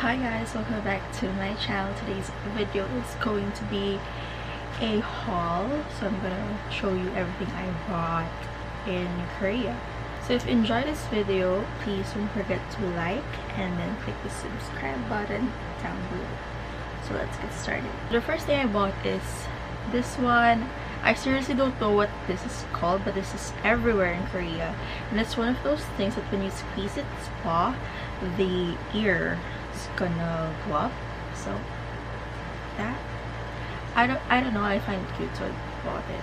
Hi guys, welcome back to my channel. Today's video is going to be a haul, so I'm gonna show you everything I bought in Korea. So if you enjoyed this video, please don't forget to like and then click the subscribe button down below. So let's get started. The first thing I bought is this one. I seriously don't know what this is called, but this is everywhere in Korea, and it's one of those things that when you squeeze its paw, the ear is gonna go up. So that I don't know, I find it cute, so I bought it.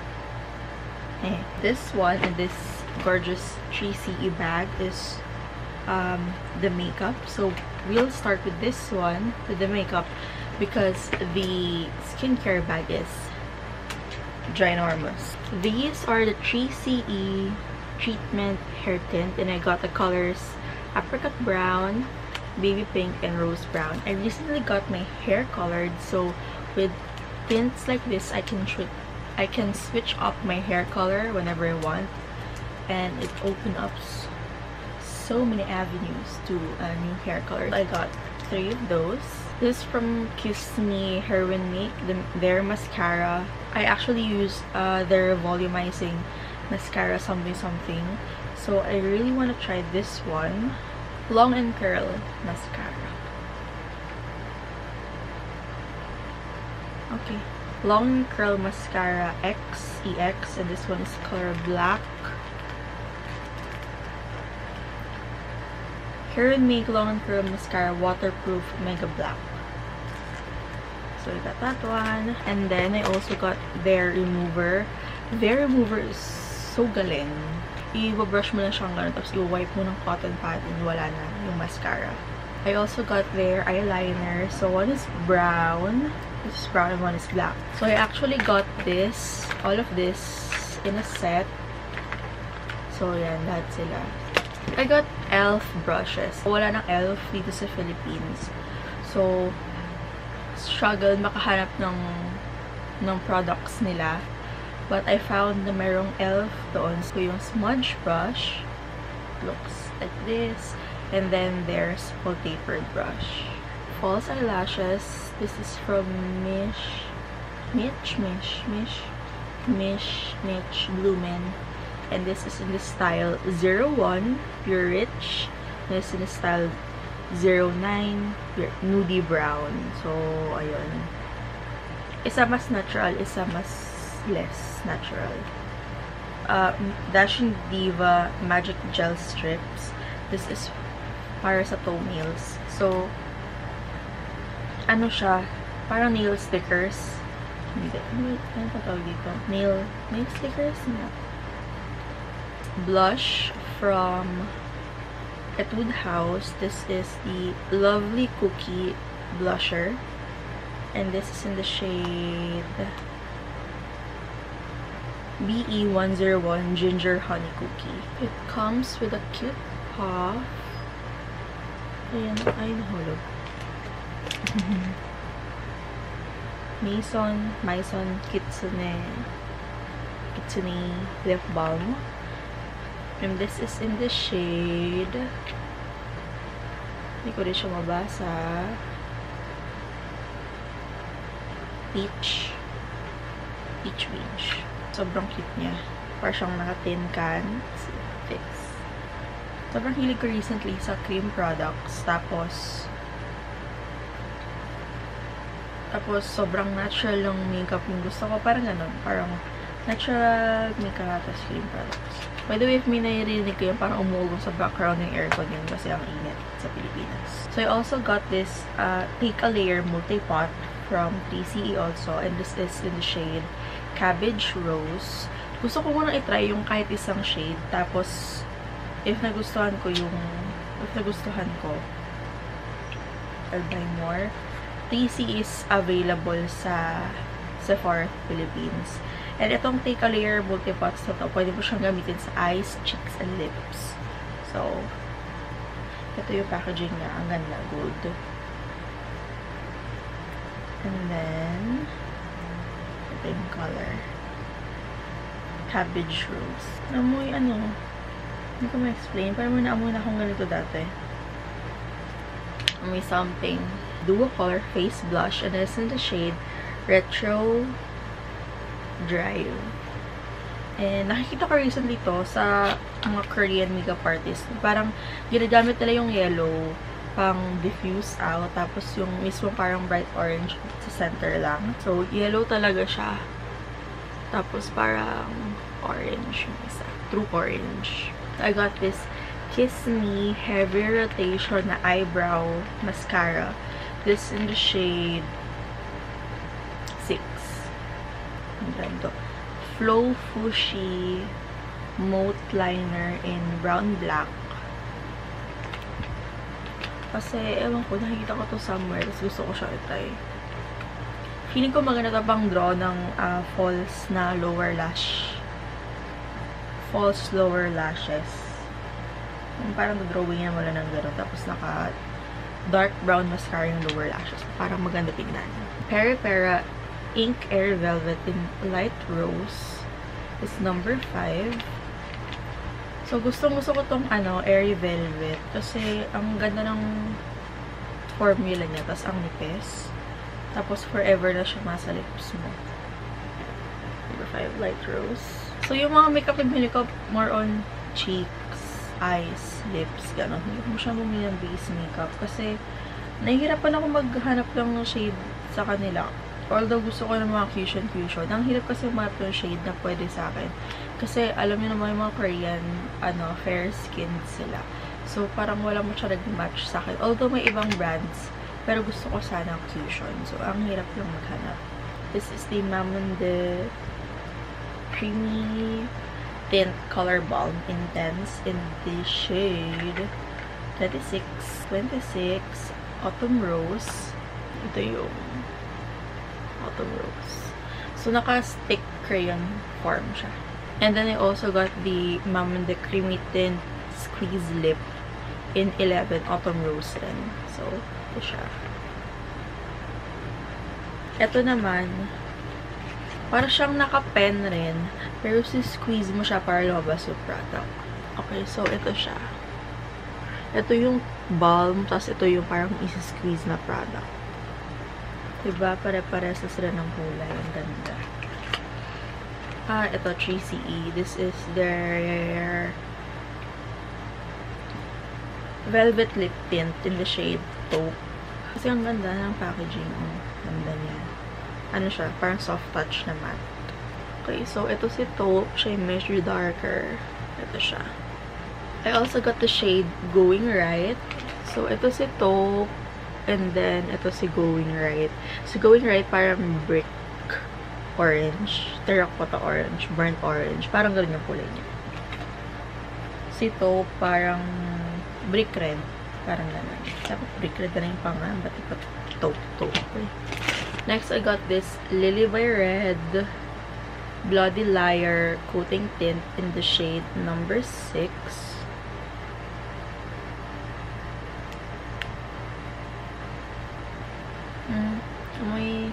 Hey, this one and this gorgeous 3CE bag is the makeup. So we'll start with this one, with the makeup, because the skincare bag is ginormous. These are the 3CE treatment hair tint, and I got the colors apricot brown, baby pink, and rose brown. I recently got my hair colored, so with tints like this I can switch up my hair color whenever I want, and it opens up so many avenues to a new hair color. I got 3 of those. This is from Kiss Me Heroin Make, their mascara. I actually use their volumizing mascara something, so I really want to try this one. Long and Curl mascara. Okay, Long and Curl mascara EX, and this one is color black. Heroin Make Long and Curl mascara waterproof mega black. So I got that one, and then I also got their remover. Their remover is so galing. I-brush mo lang siyang gano'n, tapos i-wipe mo ng cotton pad and wala na yung mascara. I also got their eyeliner. So one is brown, this is brown, and one is black. So I actually got this, all of this in a set. So yan, lahat sila. I got e.l.f. brushes. Wala ng e.l.f. dito sa Philippines. So struggle makahanap ng products nila, but I found na merong e.l.f. doon. So yung smudge brush looks like this, and then there's full tapered brush. False eyelashes, this is from Mitch Blumen, and this is in the style 01 Pure Rich. This is in the style 09 Nudie Brown. So ayun, isa mas natural, isa mas less natural. Dashing Diva Magic Gel Strips. This is para sa toenails. So ano siya, parang nail stickers. Ano pa tawag dito? Nail stickers? No. Blush from Etude House. This is the Lovely Cookie blusher, and this is in the shade BE101 Ginger Honey Cookie. It comes with a cute puff. Ayan, ay nahulog. Maison Kitsune Lip Balm. And this is in the shade, hindi ko rin siya mabasa, Peach Beach. Sobrang cute niya. Parang siyang naka-tin can. Fix. Sobrang hilig ko recently sa cream products. Tapos sobrang natural yung makeup yung gusto ko. Parang ganun. Parang natural makeup tapos cream products. By the way, if may naririnig ko yung parang umuugong sa background yung aircon yun kasi ang init sa Pilipinas. So I also got this Take a Layer Multi-Pot from 3CE also, and this is in the shade Cabbage Rose. Gusto ko muna i-try yung kahit isang shade, tapos if nagustuhan ko, I'll buy more. 3CE is available sa Sephora Philippines. And itong Take a Layer Multi-Pots na to, pwede mo siyang gamitin sa eyes, cheeks, and lips. So ito yung packaging niya. Ang ganda. Good. And then ito yung color. Cabbage Rose. Amoy ano, hindi ko ma-explain. Parang may naamoy na akong ganito dati. May something. Duo Color Face Blush. And it's in the shade Retro Drive. And nakikita ko recently to sa mga Korean makeup artists. Parang ginagamit nila yung yellow pang diffuse out. Tapos yung mismo parang bright orange sa center lang. So, yellow talaga siya. Tapos parang orange yung isa. True orange. I got this Kiss Me Heavy Rotation na eyebrow mascara. This in the shade 6. Ang ganda. Flow Fushi Mote Liner in brown black. Kasi, ewan ko, nakikita ko to somewhere. Tapos gusto ko siya itry. Feeling ko maganda ito pang draw ng false na lower lash. False lower lashes. Parang drawing niya wala ng gano'n. Tapos naka dark brown mascara yung lower lashes. Parang maganda tingnan. Peripera Ink Air Velvet in Light Rose is number 5. So, gustong-gusto ko tong Airy Velvet. Kasi, ang ganda ng formula niya. Tapos, ang nipis. Tapos, forever na siya masa lips mo. Number 5, Light Rose. So, yung mga makeup na binili ko, more on cheeks, eyes, lips, gano'n. Hindi ko siya bumili ng base makeup. Kasi, nahihirapan ako maghanap lang ng shade sa kanila. Although, gusto ko ng mga fusion. Ang hirap kasi umanap ng shade na pwede sa akin. Kasi, alam niyo naman yung mga Korean, fair skinned sila. So, parang wala mo siya nag-match sa akin. Although, may ibang brands, pero gusto ko sana fusion. So, ang hirap lang maghanap. This is the Mamonde Creamy Tint Color Balm Intense in the shade 26 Autumn Rose. Ito yung Autumn Rose. So, naka-stick crayon form siya. And then, I also got the Mamonde Creamy Tint Squeeze Lip in 11 Autumn Rose rin. So, ito siya. Ito naman, para siyang naka-pen rin, pero si-squeeze mo siya para lumabas yung product. Okay, so, ito siya. Ito yung balm, tapos ito yung parang isi-squeeze na product. Diba? Pare-pares na sila ng kulay. Ang ganda. Ito, 3CE. This is their Velvet Lip Tint in the shade Taupe. Kasi ang ganda ng packaging. Ang ganda niya. Ano siya? Parang soft touch na matte. Okay, so ito si Taupe. Siya yung medyo darker. Ito siya. I also got the shade Going Right. So, ito si Taupe. And then, ito si Going Right. Si Going Right, parang brick orange. Terracotta orange. Burnt orange. Parang ganun yung kulay niya. Si Taupe, parang brick red. Parang ganun. Dapat brick red na yung pangalan. Ba't ito Taupe. Next, I got this Lily by Red Bloody Liar Coating Tint in the shade number 6. May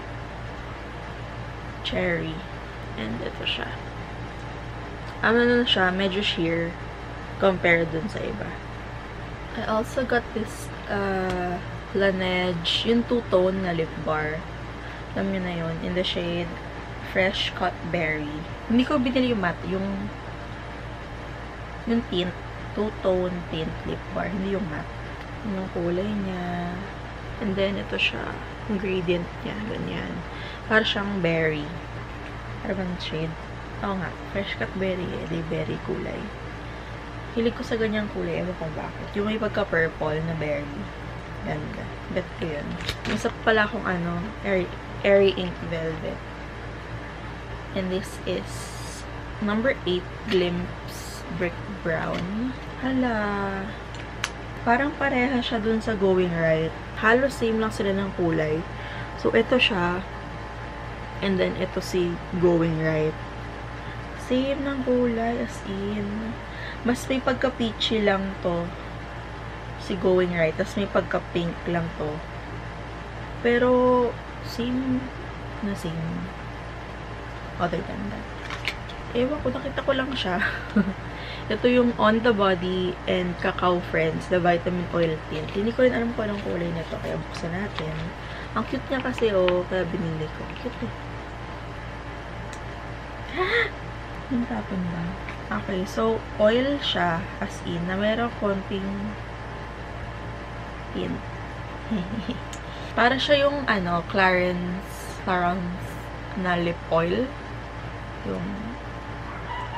cherry. And ito siya. Ano na siya, medyo sheer compared dun sa iba. I also got this Laneige, yung two-tone na lip bar. Alam nyo na yun, in the shade Fresh Cut Berry. Hindi ko binili yung matte, yung tint, two-tone tint lip bar, hindi yung matte. Yung kulay niya. And then, ito siya. Ingredient niya. Ganyan. Para siyang berry. Para bang shade? Oo nga. Fresh cut berry. Di berry kulay. Hilig ko sa ganyang kulay. Ewan ko bakit. Yung may pagka-purple na berry. Ganda. Bet ko yun. Isa pala akong Airy Ink Velvet. And this is number 8 Glimpse Brick Brown. Hala. Parang pareha siya dun sa Going Right. Halos same lang sila ng kulay. So, ito siya. And then, ito si Going Right. Same ng kulay, as in. Mas may pagka-peachy lang to. Si Going Right. Tapos may pagka-pink lang to. Pero, same na same. Other than that. Ewan ko, nakita ko lang siya. Ito yung On The Body and Cacao Friends, the Vitamin Oil Tint. Hindi ko rin alam kung anong kulay nito, kaya buksan natin. Ang cute niya kasi, oh, kaya binili ko. Cute eh. Yung tapon ba? Okay, so, oil siya, as in, na meron konting tint. Para siya yung, Clarins na lip oil. Yung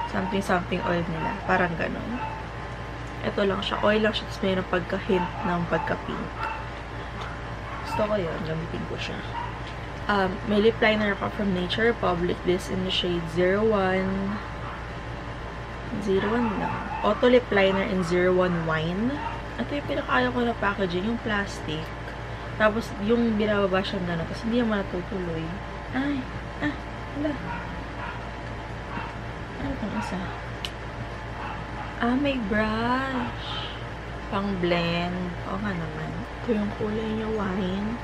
something oil nila. Parang ganun. Ito lang siya. Oil lang siya. Tapos mayroon pagka-hint ng pagka-pink. Gusto ko yun. Gamitin ko siya. May lip liner pa from Nature Republic. This in the shade 01. 01 lang. Auto lip liner in 01 Wine. Ito yung pinakaayaw ko na packaging. Yung plastic. Tapos yung binababa siyang gano'n. Tapos hindi naman natutuloy. Ay. Wala. Ano itong isa? May brush. Pang blend. Oo nga naman. Ito yung kulay niya, wine.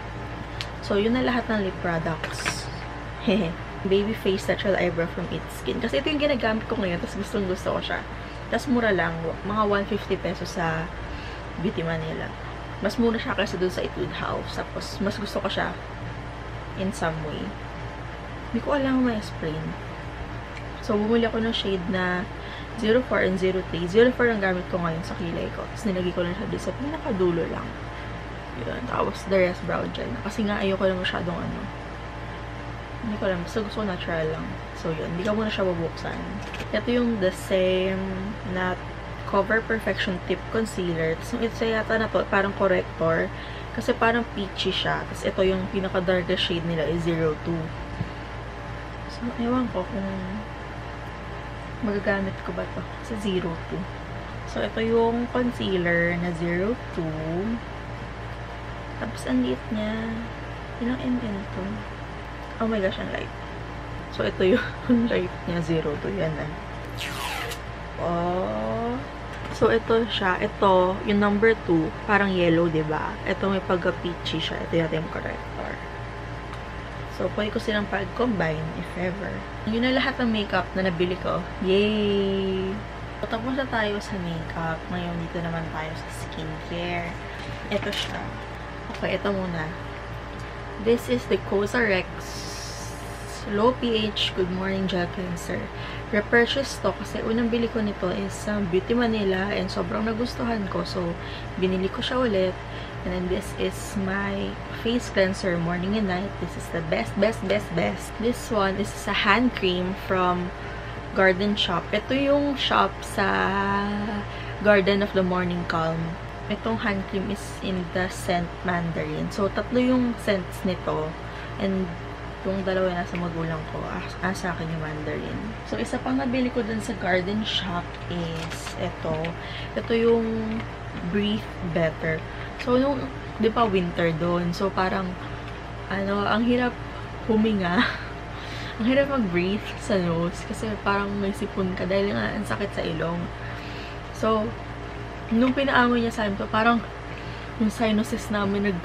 So, yun na lahat ng lip products. Baby Face Natural Eyebrow from It Skin. Kasi ito yung ginagamit ko ngayon. Tapos gusto ko siya. Tapos mura lang. Mga 150 pesos sa Beauty Manila. Mas mura siya kasi dun sa Etude House. Tapos, mas gusto ko siya in some way. Hindi ko alam may spray. So, bumuli ako ng shade na 04 and 03. 04 ang gamit ko ngayon sa kilay ko. Tapos, nilagay ko lang siya doon sa pinakadulo lang. Yun. Tapos, the rest brow gel. Kasi nga, ayoko lang masyadong hindi ko alam. Basta gusto ko natural lang. So, yun. Hindi ka muna siya bubuksan. Ito yung the same na Cover Perfection Tip Concealer. Tapos, yung isa yata na to, parang corrector. Kasi parang peachy siya. Tapos, ito yung pinaka-darkest shade nila is 02. So, ewan ko kung magagamit ko ba to sa 02. So, ito yung concealer na 02. Tapos, ang liit niya. Ilang ml to? Oh my gosh, ang light. So, ito yung light niya, 02. Yan na. Oh. So, ito siya. Ito, yung number 2, parang yellow, diba? Ito may pagka-peachy siya. Ito yung corrector. So, pwede ko silang pag-combine, if ever. Yun na lahat ng makeup na nabili ko. Yay! So, tapos na tayo sa makeup. Ngayon, dito naman tayo sa skincare. Ito siya. Okay, ito muna. This is the COSRX Low pH Good Morning Gel Cleanser. Repurchase to kasi unang bili ko nito is sa Beauty Manila and sobrang nagustuhan ko. So, binili ko siya ulit. And then this is my face cleanser morning and night. This is the best. This one is a hand cream from Garden Shop. Ito yung shop sa Garden of the Morning Calm. Itong hand cream is in the scent Mandarin. So, tatlo yung scents nito. And yung dalawa nasa magulang ko. Sa akin yung Mandarin. So, isa pang nabili ko dun sa Garden Shop is ito. Ito yung Breathe Better. So, nung, di ba, winter doon. So, parang, ang hirap huminga. Ang hirap mag-breathe sa nose. Kasi parang may sipon ka dahil nga ang sakit sa ilong. So, nung pinaamoy niya sa amin to, parang yung sinuses namin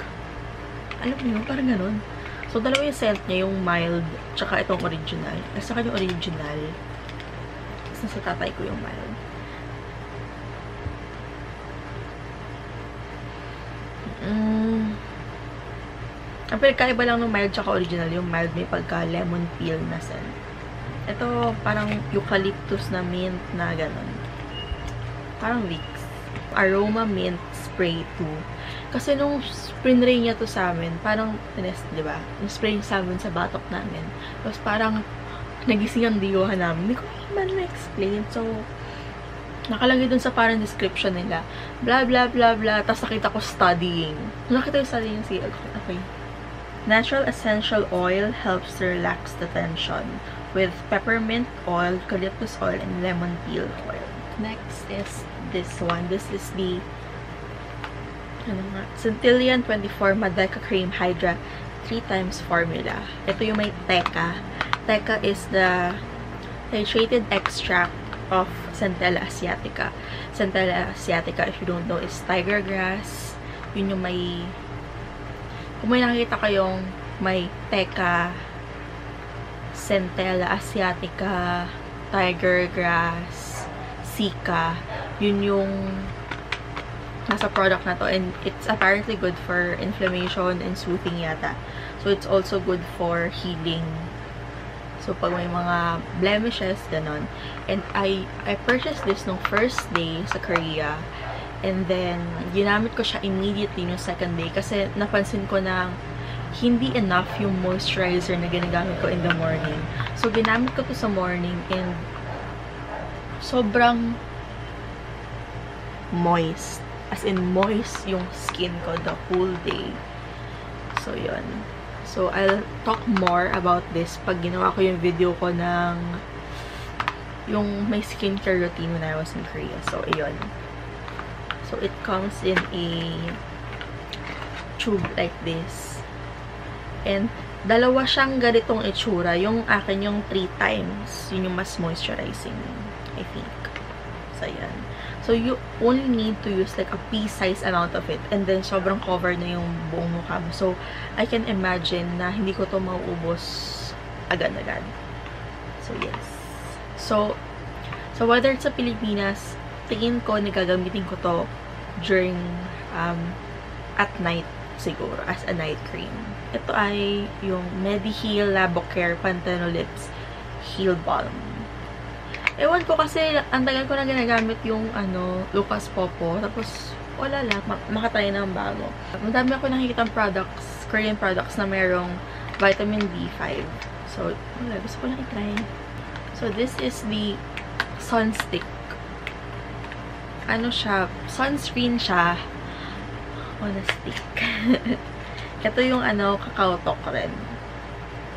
alam mo yun, parang ganun. So, dalawa yung scent niya, yung mild, tsaka itong original. Kasi sa yung original, tapos nasa tatay ko yung mild. Ang pinagkaiba lang ng mild tsaka original, yung mild may pagka lemon peel na scent. Ito, parang eucalyptus na mint na gano'n. Parang Vicks. Aroma Mint Spray 2. Kasi nung spray niya to sa amin, parang, di ba? Yung spray sa amin sa batok namin. Tapos parang, nagising ang diyohan namin. Hindi ko naman na-explain. So, nakalagay dun sa parang description nila. Blah, blah, blah, blah. Tapos nakita ko studying. Nakita yung studying si okay. Natural essential oil helps to relax the tension with peppermint oil, eucalyptus oil, and lemon peel oil. Next is this one. This is the Centillion 24 Madeca Cream Hydra 3x formula. Ito yung may Teca. Teca is the hydrated extract of Centella asiatica. Centella asiatica, if you don't know, is tiger grass. Yun yung may, kung may nakikita kayong may Teca, Centella asiatica, tiger grass, Cica. Yun yung nasa product na to. And it's apparently good for inflammation and soothing yata. So, it's also good for healing. So, pag may mga blemishes, ganon. And I purchased this nung first day sa Korea. And then, ginamit ko siya immediately nung second day. Kasi napansin ko na hindi enough yung moisturizer na ginagamit ko in the morning. So, ginamit ko to sa morning and sobrang moist. As in, moist yung skin ko the whole day. So, yun. So, I'll talk more about this pag ginawa ko yung video ko ng yung my skincare routine when I was in Korea. So, ayun. So, it comes in a tube like this. And, dalawa siyang ganitong itsura. Yung akin, yung 3 times. Yun yung mas moisturizing, I think. So, ayan. So, you only need to use like a pea-size amount of it. And then, sobrang cover na yung buong mukha mo. So, I can imagine na hindi ko to mauubos agad-agad. So, yes. So, whether it's sa Pilipinas, tingin ko, nagagamitin ko to during, at night, siguro, as a night cream. Ito ay yung Mediheal Labocare Pantanolips Heal Balm. Ewan ko kasi, ang tagal ko na ginagamit yung, Lucas Popo. Tapos, wala lang. Makatry na ang bago. Madami ako nakikita products, Korean products na merong vitamin B5. So, wala. Gusto ko lang i-try. So, this is the Sunstick. Ano siya? Sunscreen siya. On a stick. Ito yung, Cacao Talk rin.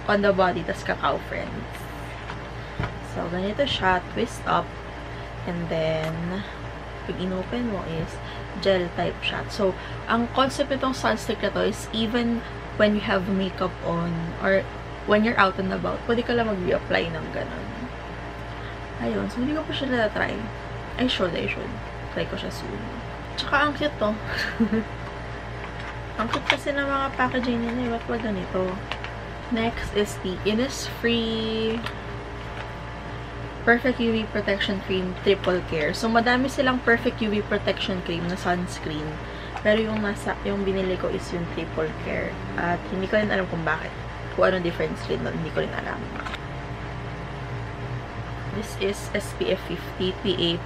On the body, tas Cacao Friends. So, ganito siya, twist up, and then, pag in-open mo is, gel type siya. So, ang concept nitong sunstick na to is, even when you have makeup on, or when you're out and about, pwede ka lang mag-reapply ng ganun. Ayun, so hindi ko pa siya na-try. I should. Try ko siya soon. Tsaka, ang cute to. Ang cute kasi ng mga packaging nila, ba't ba ganito? Next is the Innisfree Perfect UV Protection Cream Triple Care. So, madami silang Perfect UV Protection Cream na sunscreen. Pero yung binili ko is yung Triple Care. At hindi ko rin alam kung bakit. Kung ano difference rin, hindi ko rin alam. This is SPF 50 PA++++.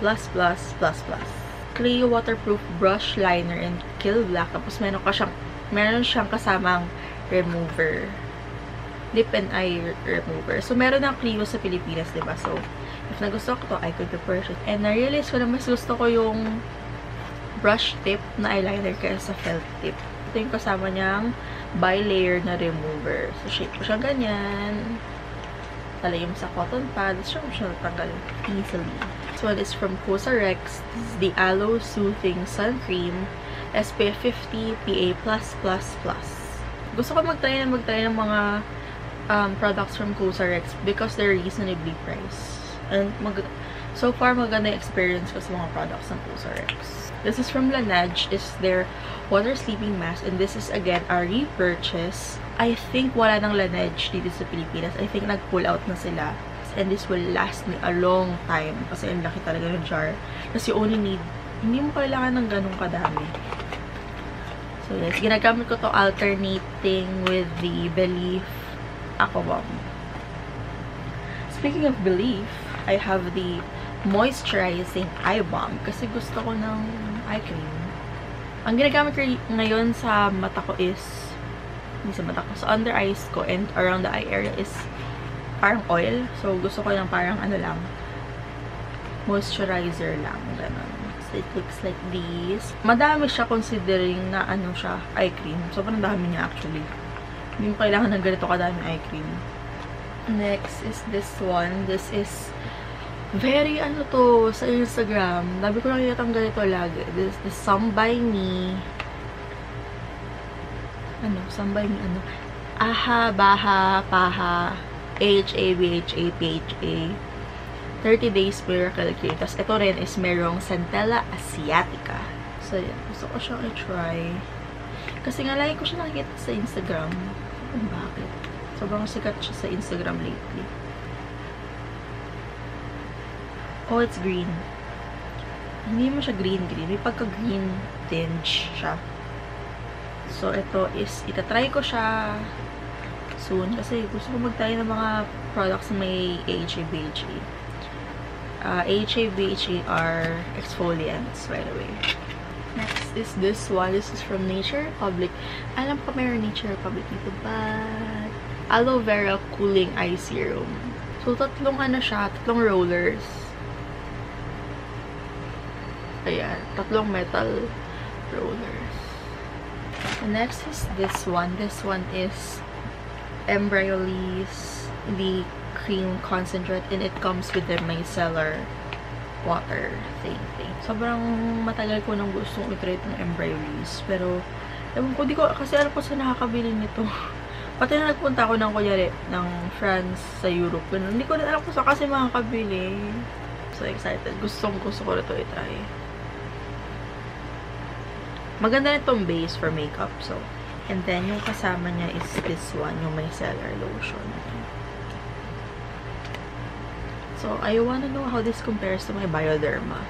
Clay Waterproof Brush Liner and Kill Black. Tapos meron siyang kasamang remover. Lip and eye remover. So, meron ng Clio sa Pilipinas, diba? So, if nagustuhan ko to, I could purchase it. And na-realize ko na mas gusto ko yung brush tip na eyeliner kaysa sa felt tip. Ito yung kasama niyang bi-layer na remover. So, shape ko siya ganyan. Talagay mo sa cotton pad. Siya mo siya natanggal easily. This one is from Cosrx. This is the Aloe Soothing Sun Cream SPF 50 PA+++. Gusto ko mag-try ng mga products from Cosrx because they're reasonably priced. And so far, maganda yung experience ko sa mga products ng Cosrx. This is from Laneige. It's their water sleeping mask. And this is, again, a repurchase. I think wala ng Laneige dito sa Pilipinas. I think nag-pull out na sila. And this will last me a long time. Kasi ang laki talaga ng jar. Kasi you only need, hindi mo kailangan ng ganun kadami. So, yes. Ginagamit ko to alternating with the Belif Aqua Bomb. Speaking of Belif, I have the moisturizing eye balm kasi gusto ko ng eye cream. Ang ginagamit ko ngayon sa mata ko is, hindi sa mata ko, sa under eyes ko and around the eye area is parang oil. So, gusto ko ng parang lang, moisturizer lang, ganun. So, it looks like this. Madami siya considering na siya, eye cream. Sobrang dami niya actually. Hindi mo kailangan ng ganito kadami eye cream. Next is this one. This is very sa Instagram. Dabi ko nakikita ang ganito lagi. This is the Some By Me. Some By Me, Aha, Baha, Paha, AHA, BHA, PHA. 30 Days Miracle Cream. Tapos, ito rin is merong Centella Asiatica. So, yan. Gusto ko siyang i-try. Kasi nga, lagi ko siya nakikita sa Instagram. Bakit? Sobrang sikat siya sa Instagram lately. Oh, it's green. hindi mo siya green-green. May pagka-green tinge siya. So, ito is, itatry ko siya soon. Kasi gusto ko mag-try ng mga products na may AHA, BHA. AHA, BHA are exfoliants, by the way. Next is this one. This is from Nature Republic. Alam ko mayroon Nature Republic dito, but aloe vera cooling eye serum. So, tatlong ano siya, tatlong rollers. Ayan, tatlong metal rollers. The next is this one. This one is Embryolisse the cream concentrate, and it comes with the micellar water thing. Sobrang matagal ko nang gustong i-try itong Embryolisse, pero ewan ko, di ko, kasi alam ko sa nakakabili nito. Pati na nagpunta ako ng kunyari ng France sa Europe, pero hindi ko na alam kung saan kasi makakabili. So excited, gusto ko na ito i-try. Maganda na itong base for makeup, so. And then, yung kasama niya is this one, yung micellar lotion. So, I wanna know how this compares to my Bioderma.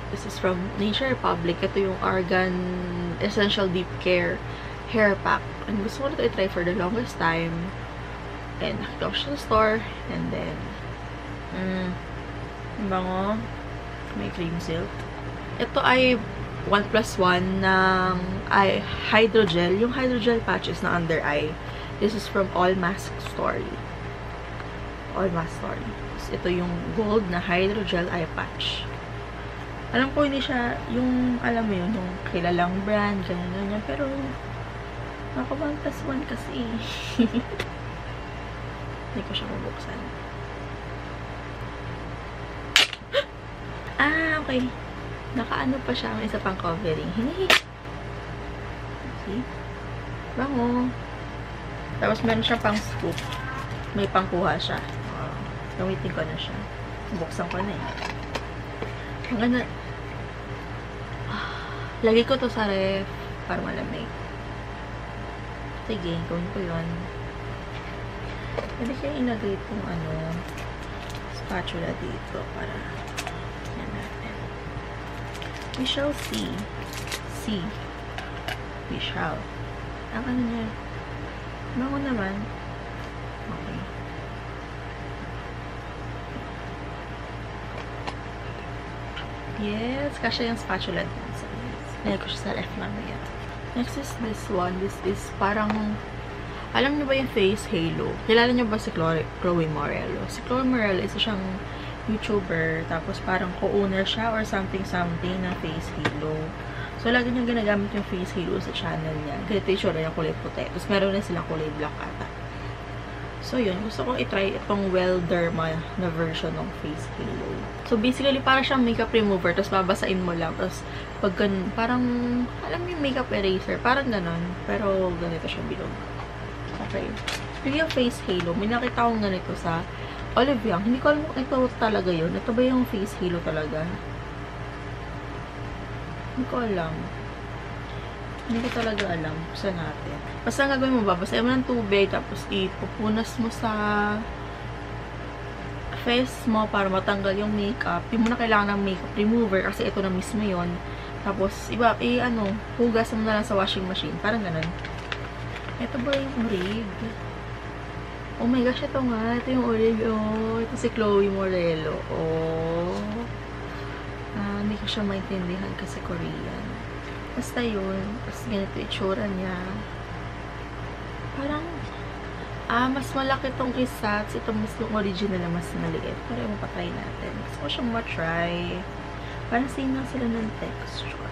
This is from Nature Republic. Ito yung Argan Essential Deep Care Hair Pack. And gusto ko na ito i-try for the longest time. And nakita ko siya sa store. And then, bango. May cream silk. Ito ay 1+1 ng hydrogel. Yung hydrogel patches na under eye. This is from All Mask Story. All Mask Story. So, ito yung gold na hydrogel eye patch. Alam ko hindi siya yung, alam mo yun, yung kilalang brand, ganyan. Pero, ako 1+1 kasi. Hindi ko siya mabuksan. Okay. Nakaano pa siya, may isa pang covering. See? Bango. Tapos meron siya pang scoop. May pangkuha siya. Gamitin ko na siya. Buksan ko na eh. Ang ganda. Lagi ko to sa ref para malamig. Sige, gawin ko yun. Pwede siya ilagay itong spatula dito para yan natin. We shall see. See. We shall. Ang ano niya. Bango naman. Okay. Yes. Kasya yung spatula din. So, lagay ko siya sa ref mamaya. Next is this one. This is parang, alam niyo ba yung face halo? Kilala niyo ba si Chloe Morello? Si Chloe Morello, isa siyang YouTuber, tapos parang co-owner siya or something ng face halo. So, lagi niyang ginagamit yung face halo sa channel niya. Ganito yung sure yung kulay puti. Tapos, meron na silang kulay black ata. So, yun. Gusto kong itry itong Well-Derma na version ng face halo. So, basically, parang siyang makeup remover. Tapos, babasain mo lang. Tapos, pag parang, alam mo yung makeup eraser. Parang ganon. Pero, ganito siya bilog. Okay. Speaking of face halo, may nakita akong ganito sa Olive Young. Hindi ko alam kung ito talaga yun. Ito ba yung face halo talaga? Hindi ko alam. Hindi ko talaga alam. Saan natin. Basta ang gagawin mo, babasahin mo ng tubig, tapos ipupunas mo sa face mo para matanggal yung makeup. Hindi mo na kailangan ng makeup remover kasi ito na mismo yun. Tapos, hugas mo na lang sa washing machine. Parang ganun. Ito ba yung rig? Oh my gosh, ito nga. Ito yung orig. Oh, ito si Chloe Morello. Oh. Hindi ko siya maintindihan kasi Korean. Basta yun. Tapos ganito itsura niya. Parang, mas malaki itong isa. Ito mas yung original na mas maliit. Pero yung patry natin. Gusto ko siyang matry. Parang same lang sila ng texture.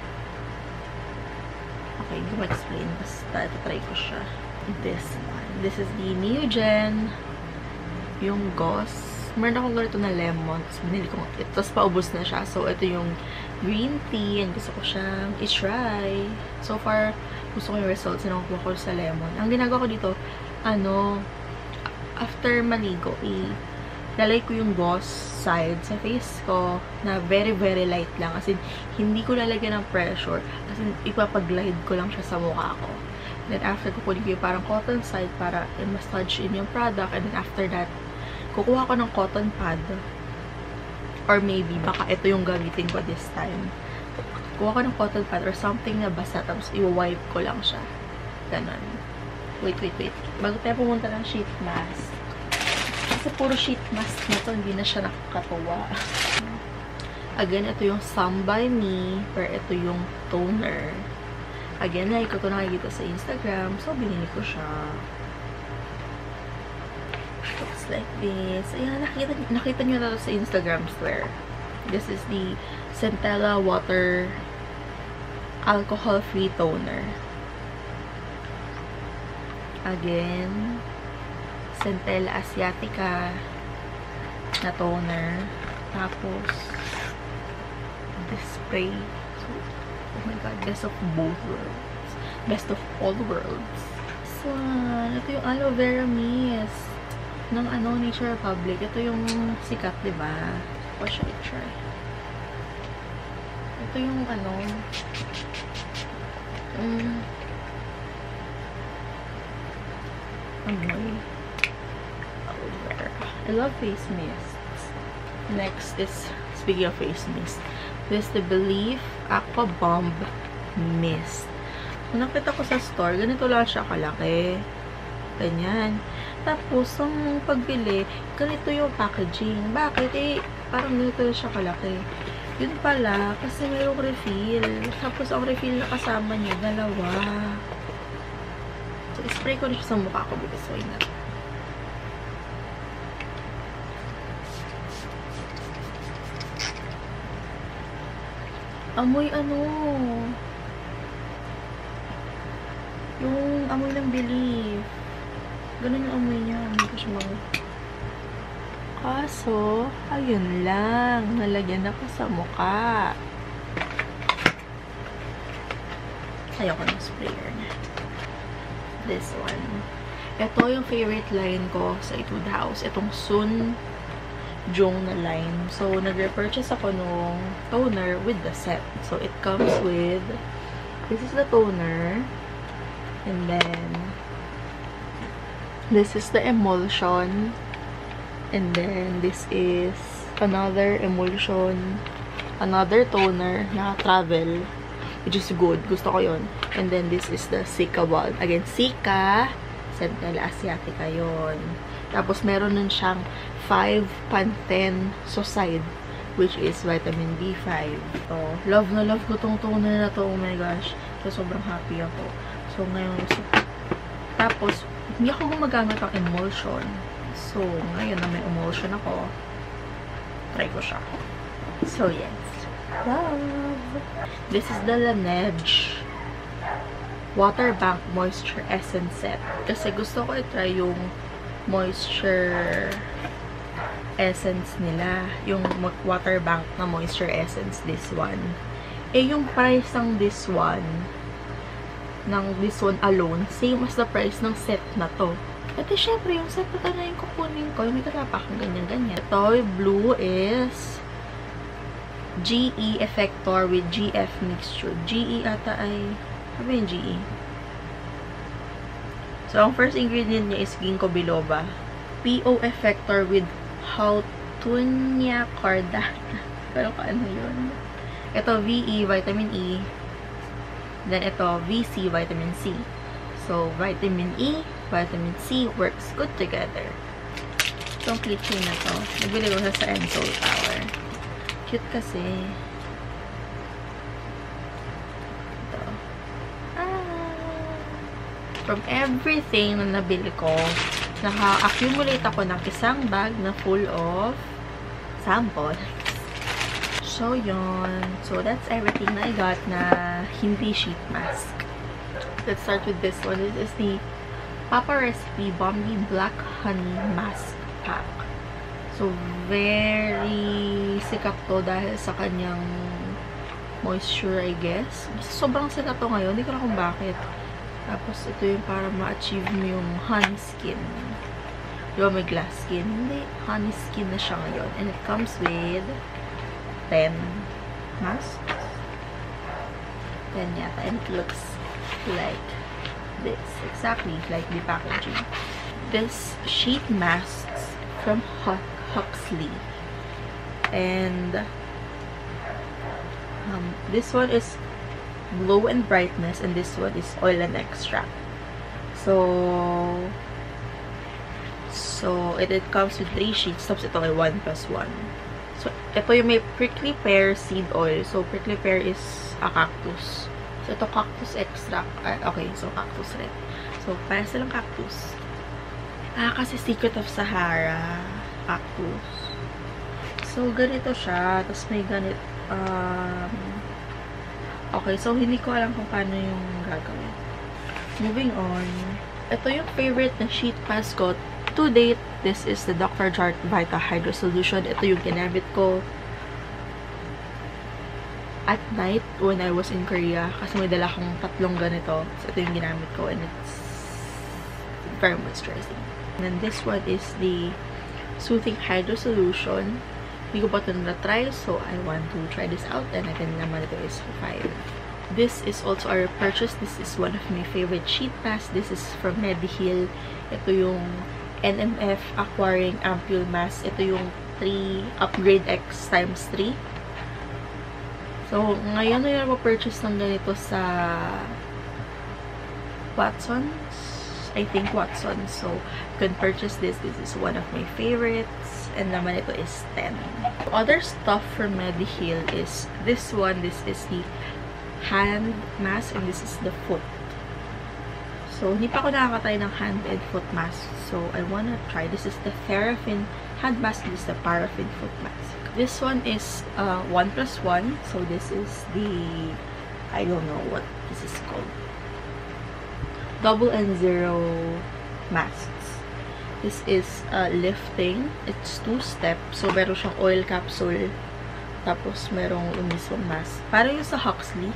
Okay, hindi ko ma-explain. Basta ito try ko siya. This one. This is the Neogen. Yung Goss. Meron akong ganito na lemon. Tapos binili ko ito. Tapos paubos na siya. So, ito yung green tea. And gusto ko siyang i-try. So far, gusto ko yung results na nakukuha ko sa lemon. Ang ginagawa ko dito, after maligo, lalay ko yung Goss side sa face ko na very, very light lang. As in, hindi ko lalagyan ng pressure. As in, ipapag-glide ko lang siya sa mukha ko. Then, after, kukunin ko yung parang cotton side para i-massage in yung product. And then, after that, kukuha ko ng cotton pad. Or maybe, baka ito yung gamitin ko this time. Kuha ko ng cotton pad or something na basa, tapos i-wipe ko lang siya. Ganon. Wait. Bago tayo pumunta ng sheet mask. Kasi puro sheet mask na to, hindi na siya nakakatuwa. Again, ito yung Some by Me, pero ito yung toner. Again, like ko ito nakikita sa Instagram, so binili ko siya. Looks like this. Ayan, nakita nyo na sa Instagram store. This is the Centella Water Alcohol-Free Toner. Again, Centella Asiatica na toner. Tapos, this spray. So, oh my god, best of both worlds. Best of all worlds. So, ito yung aloe vera mist ng Nature Republic. Ito yung sikat, diba? What should I try? Ito yung amoy. Aloe vera. I love face mists. Next is, speaking of face mist, this is the Belif Aqua Bomb Mist. Kung nakita ko sa store, ganito lang siya kalaki. Ganyan. Tapos, ang pagbili, ganito yung packaging. Bakit? Eh, parang ganito siya kalaki. Yun pala, kasi mayroong refill. Tapos, ang refill na kasama niya, dalawa. So, spray ko na siya sa mukha ko because why not? Amoy yung amoy ng Belif. Ganun yung amoy niya. Hindi ko siya kaso, ayun lang. Nalagyan ako sa mukha. Ayoko ng sprayer niya. This one. Ito yung favorite line ko sa Etude House. Itong Sun Jung na line. So, nag-repurchase ako nung toner with the set. So, it comes with, this is the toner. And then, this is the emulsion. And then, this is another emulsion, another toner na travel, which is good. Gusto ko yun. And then, this is the Cica one. Again, Cica, Centella Asiatica yun. Tapos, meron nun siyang 5 Pantene Suicide, which is vitamin B5. So, love na love ko tong toner na to. Oh my gosh. So, sobrang happy ako. So, ngayon, tapos, hindi ako gumagamit ng emulsion. So, ngayon na may emulsion ako, try ko siya. So, yes. Love! This is the Laneige Water Bank Moisture Essence Set. Kasi gusto ko i-try yung moisture essence nila. Yung water bank na moisture essence, this one. Eh, yung price ng this one alone, same as the price ng set na to. At syempre, yung set na na yung kukunin ko, yung may katapakang ganyan-ganyan. Ito, blue is GE Effector with GF mixture. GE ata ay, ano ba yung GE? So, ang first ingredient niya is ginkgo biloba. PO Effector with Houtunia cordata. Pero ano yun? Ito, VE, vitamin E. Then, ito, VC, vitamin C. So, vitamin E, vitamin C works good together. Itong clip-chain na to, nagbili ko siya sa Ensol Tower. Cute kasi. Ito. From everything na nabili ko, naka-accumulate ako ng isang bag na full of samples. So, yun. So, that's everything na I got na hindi sheet mask. Let's start with this one. This is the Papa Recipe Bombi Black Honey Mask Pack. So, very sikat to dahil sa kanyang moisture, I guess. Sobrang sikat to ngayon. Hindi ko na kung bakit. Tapos, ito yung para ma-achieve mo yung honey skin. Di ba may glass skin? Hindi. Honey skin na siya ngayon. And it comes with 10 masks. 10 yata. And it looks like this. Exactly like the packaging. This sheet masks from Huxley. And this one is Glow and Brightness, and this one is Oil and Extract. So it comes with 3 sheets. Tapos ito ay 1+1. So ito yung may prickly pear seed oil. So prickly pear is a cactus. So ito cactus extract. Okay, so cactus rin. So para silang cactus. Kasi Secret of Sahara cactus. So ganito siya. Tapos may ganito. Okay, so hindi ko alam kung paano yung gagawin. Moving on. Ito yung favorite na sheet mask ko to date. This is the Dr. Jart Vita Hydro Solution. Ito yung ginamit ko at night when I was in Korea. Kasi may dala akong 3 ganito. So ito yung ginamit ko and it's very moisturizing. And then this one is the Soothing Hydro Solution. Hindi ko pa ito na-try, so I want to try this out. And again naman ito is 5. This is also our purchase. This is one of my favorite sheet masks. This is from Mediheal. Ito yung NMF Acquiring Ampule Mask. Ito yung 3 Upgrade X × 3. So, ngayon na yung purchase ng ganito sa Watson's. I think Watson's. So, you can purchase this. This is one of my favorites. And naman ito is 10. Other stuff from Mediheal is this one. This is the hand mask and this is the foot. So, hindi pa ako nakakatry ng hand and foot mask. So, I wanna try. This is the Therafin hand mask. This is the Paraffin foot mask. This one is 1+1. So, this is the, I don't know what this is called. Double N0 masks. This is lifting. It's 2-step. So, meron siyang oil capsule. Tapos, merong yung mismong mask. Parang yung sa Huxley.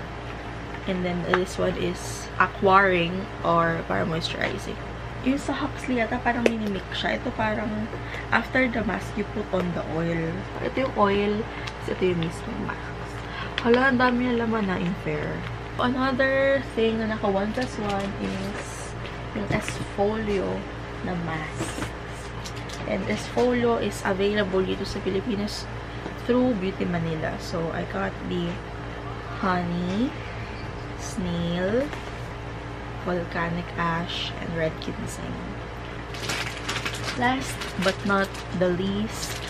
And then, this one is acquiring or para moisturizing. Yung sa Huxley yata, parang minimix siya. Ito parang, after the mask, you put on the oil. Ito yung oil. Ito yung mismong mask. Hala, ang dami na laman na in fair. Another thing na naka 1+1 is yung Esfolio na masks. And Esfolio is available dito sa Pilipinas through Beauty Manila. So, I got the honey, snail, volcanic ash, and red ginseng. Last but not the least,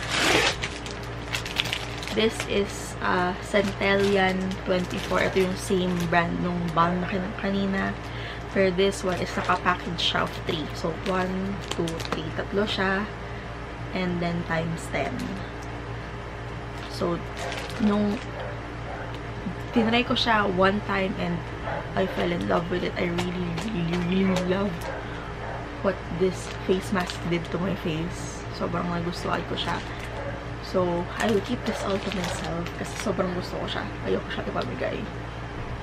this is Centellian 24. Ito yung same brand nung balm na kanina. For this one is naka-package siya of 3. So, 1, 2, 3. Tatlo siya. And then, times 10. So, nung tinry ko siya one time and I fell in love with it. I really love what this face mask did to my face. Sobrang nagustuhan ko siya. So, I will keep this all to myself kasi sobrang gusto ko siya. Ayoko siya ipamigay.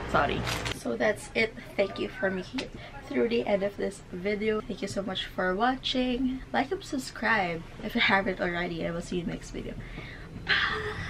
Sorry. So, that's it. Thank you for making it through the end of this video. Thank you so much for watching. Like and subscribe if you haven't already. I will see you next video. Bye!